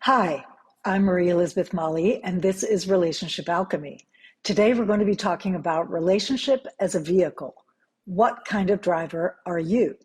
Hi, I'm Marie Elizabeth Molly, and this is Relationship Alchemy. Today, we're going to be talking about relationship as a vehicle. What kind of driver are you?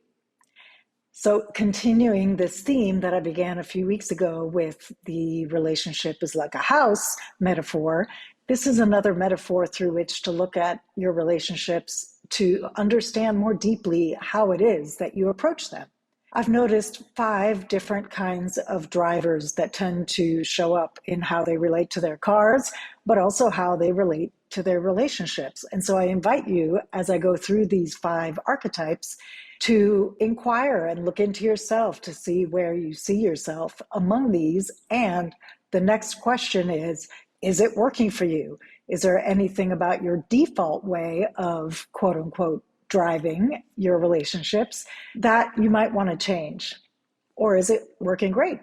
So, continuing this theme that I began a few weeks ago with the relationship is like a house metaphor, this is another metaphor through which to look at your relationships to understand more deeply how it is that you approach them. I've noticed 5 different kinds of drivers that tend to show up in how they relate to their cars, but also how they relate to their relationships. And so I invite you, as I go through these 5 archetypes, to inquire and look into yourself to see where you see yourself among these. And the next question is it working for you? Is there anything about your default way of quote unquote driving your relationships that you might want to change? Or is it working great?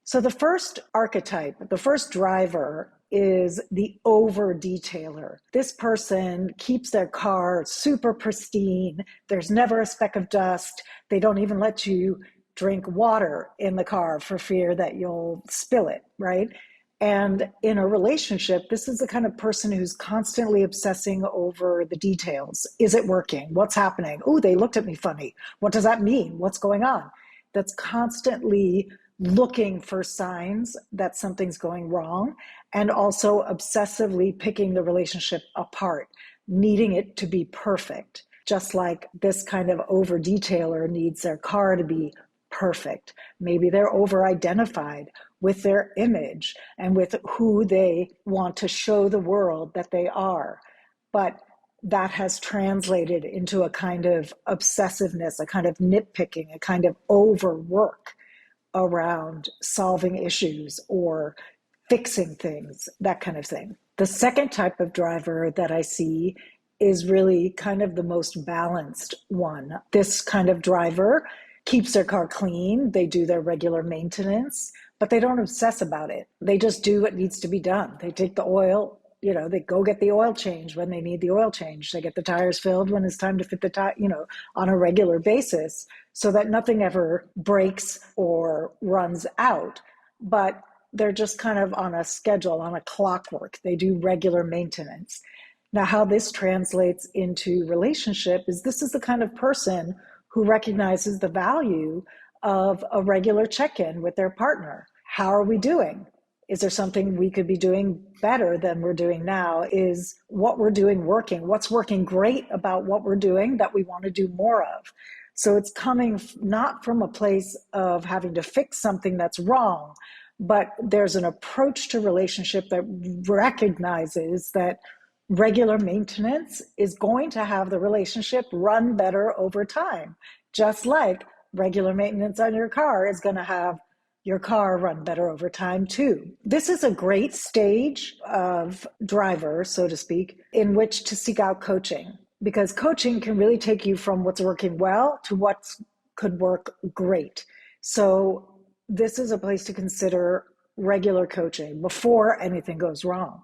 So the first archetype, the first driver is the over detailer. This person keeps their car super pristine. There's never a speck of dust. They don't even let you drink water in the car for fear that you'll spill it, right? And in a relationship, this is the kind of person who's constantly obsessing over the details. Is it working? What's happening? Oh, they looked at me funny. What does that mean? What's going on? That's constantly looking for signs that something's going wrong, and also obsessively picking the relationship apart, needing it to be perfect. Just like this kind of over detailer needs their car to be perfect. Maybe they're over identified with their image and with who they want to show the world that they are. But that has translated into a kind of obsessiveness, a kind of nitpicking, a kind of overwork around solving issues or fixing things, that kind of thing. The second type of driver that I see is really kind of the most balanced one. This kind of driver keeps their car clean, they do their regular maintenance, but they don't obsess about it. They just do what needs to be done. They take the oil, they go get the oil change when they need the oil change. They get the tires filled when it's time to fit the tire, on a regular basis, so that nothing ever breaks or runs out. But they're just kind of on a schedule, on a clockwork. They do regular maintenance. Now, how this translates into relationship is this is the kind of person who recognizes the value of a regular check-in with their partner. How are we doing? Is there something we could be doing better than we're doing now? Is what we're doing working? What's working great about what we're doing that we want to do more of? So it's coming not from a place of having to fix something that's wrong, but there's an approach to relationship that recognizes that regular maintenance is going to have the relationship run better over time, just like regular maintenance on your car is going to have your car run better over time too. This is a great stage of driver, so to speak, in which to seek out coaching, because coaching can really take you from what's working well to what could work great. So this is a place to consider regular coaching before anything goes wrong.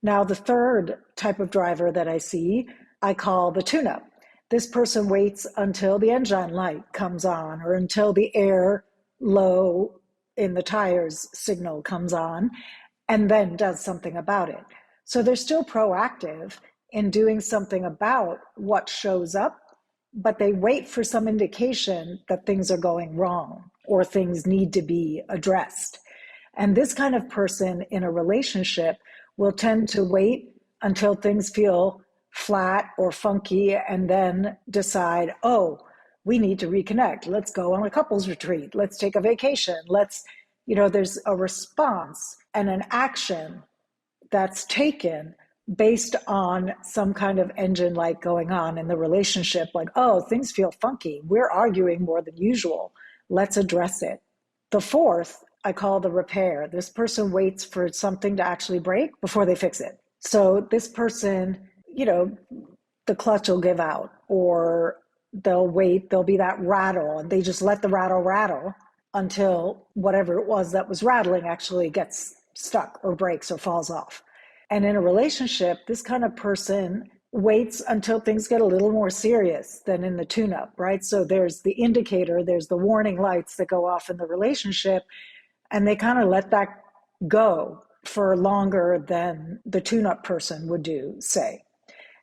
Now, the third type of driver that I see, I call the tune-up. This person waits until the engine light comes on or until the air low in the tires signal comes on and then does something about it. So they're still proactive in doing something about what shows up, but they wait for some indication that things are going wrong or things need to be addressed. And this kind of person in a relationship will tend to wait until things feel flat or funky and then decide, oh, we need to reconnect. Let's go on a couples retreat. Let's take a vacation. There's a response and an action that's taken based on some kind of engine light going on in the relationship. Like, oh, things feel funky. We're arguing more than usual. Let's address it. The fourth, I call the repair. This person waits for something to actually break before they fix it. So this person, the clutch will give out, or they'll wait, there'll be that rattle, and they just let the rattle until whatever it was that was rattling actually gets stuck or breaks or falls off. And in a relationship, this kind of person waits until things get a little more serious than in the tune-up, right? So there's the indicator, there's the warning lights that go off in the relationship, and they kind of let that go for longer than the tune-up person would do, say.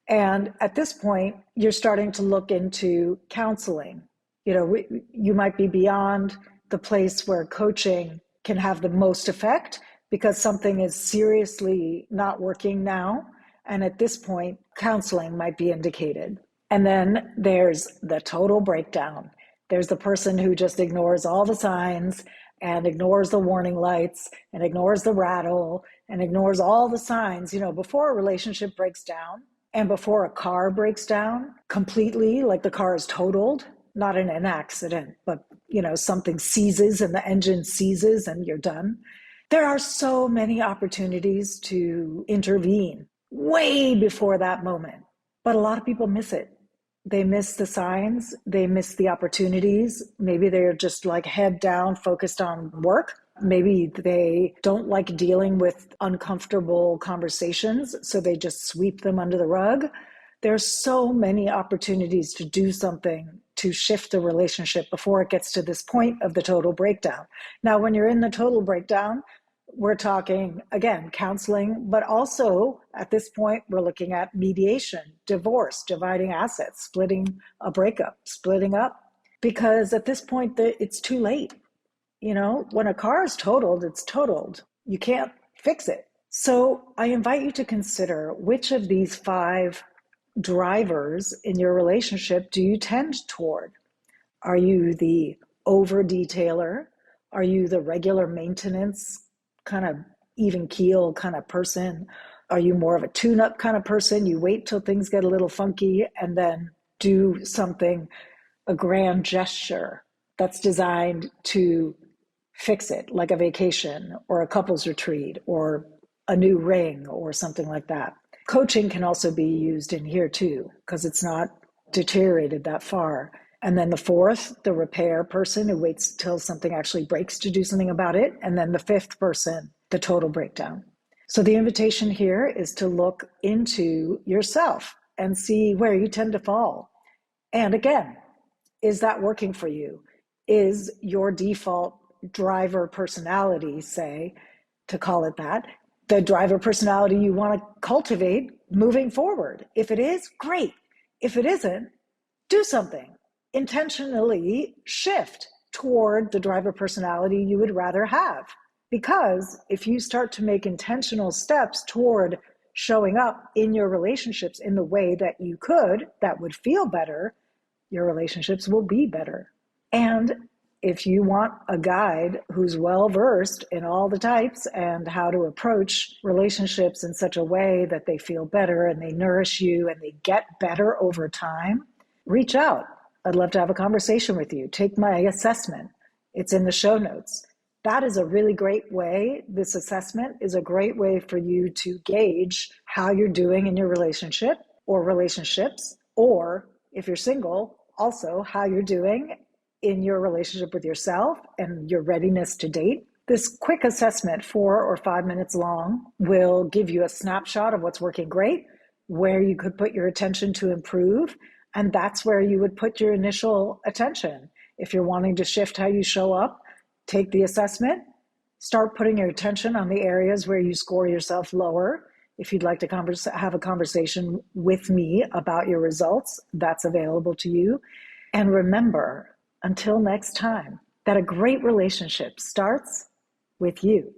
And at this point, you're starting to look into counseling. You might be beyond the place where coaching can have the most effect because something is seriously not working now. And at this point, counseling might be indicated. And then there's the total breakdown. There's the person who just ignores all the signs and ignores the warning lights and ignores the rattle and ignores all the signs. Before a relationship breaks down and before a car breaks down completely, like the car is totaled, not in an accident, but something seizes and the engine seizes and you're done. There are so many opportunities to intervene way before that moment, but a lot of people miss it. They miss the signs, they miss the opportunities. Maybe they're just like head down, focused on work. Maybe they don't like dealing with uncomfortable conversations, so they just sweep them under the rug. There's so many opportunities to do something to shift the relationship before it gets to this point of the total breakdown. Now, when you're in the total breakdown, we're talking, again, counseling, but also at this point, we're looking at mediation, divorce, dividing assets, splitting a breakup, splitting up, because at this point, it's too late. When a car is totaled, it's totaled. You can't fix it. So I invite you to consider which of these 5 drivers in your relationship do you tend toward? Are you the over detailer? Are you the regular maintenance kind of even keel kind of person? Are you more of a tune-up kind of person? You wait till things get a little funky and then do something, a grand gesture that's designed to fix it, like a vacation or a couples retreat or a new ring or something like that. Coaching can also be used in here too, because it's not deteriorated that far. And then the 4th, the repair person who waits till something actually breaks to do something about it. And then the 5th person, the total breakdown. So the invitation here is to look into yourself and see where you tend to fall. And again, is that working for you? Is your default driver personality, say, to call it that, the driver personality you want to cultivate moving forward? If it is, great. If it isn't, do something. Intentionally shift toward the driver personality you would rather have. Because if you start to make intentional steps toward showing up in your relationships in the way that you could, that would feel better, your relationships will be better. And if you want a guide who's well-versed in all the types and how to approach relationships in such a way that they feel better and they nourish you and they get better over time, reach out. I'd love to have a conversation with you. Take my assessment. It's in the show notes. That is a really great way. This assessment is a great way for you to gauge how you're doing in your relationship or relationships, or if you're single, also how you're doing in your relationship with yourself and your readiness to date. This quick assessment, 4 or 5 minutes long, will give you a snapshot of what's working great, where you could put your attention to improve, and that's where you would put your initial attention. If you're wanting to shift how you show up, take the assessment, start putting your attention on the areas where you score yourself lower. If you'd like to have a conversation with me about your results, that's available to you. And remember, until next time, that a great relationship starts with you.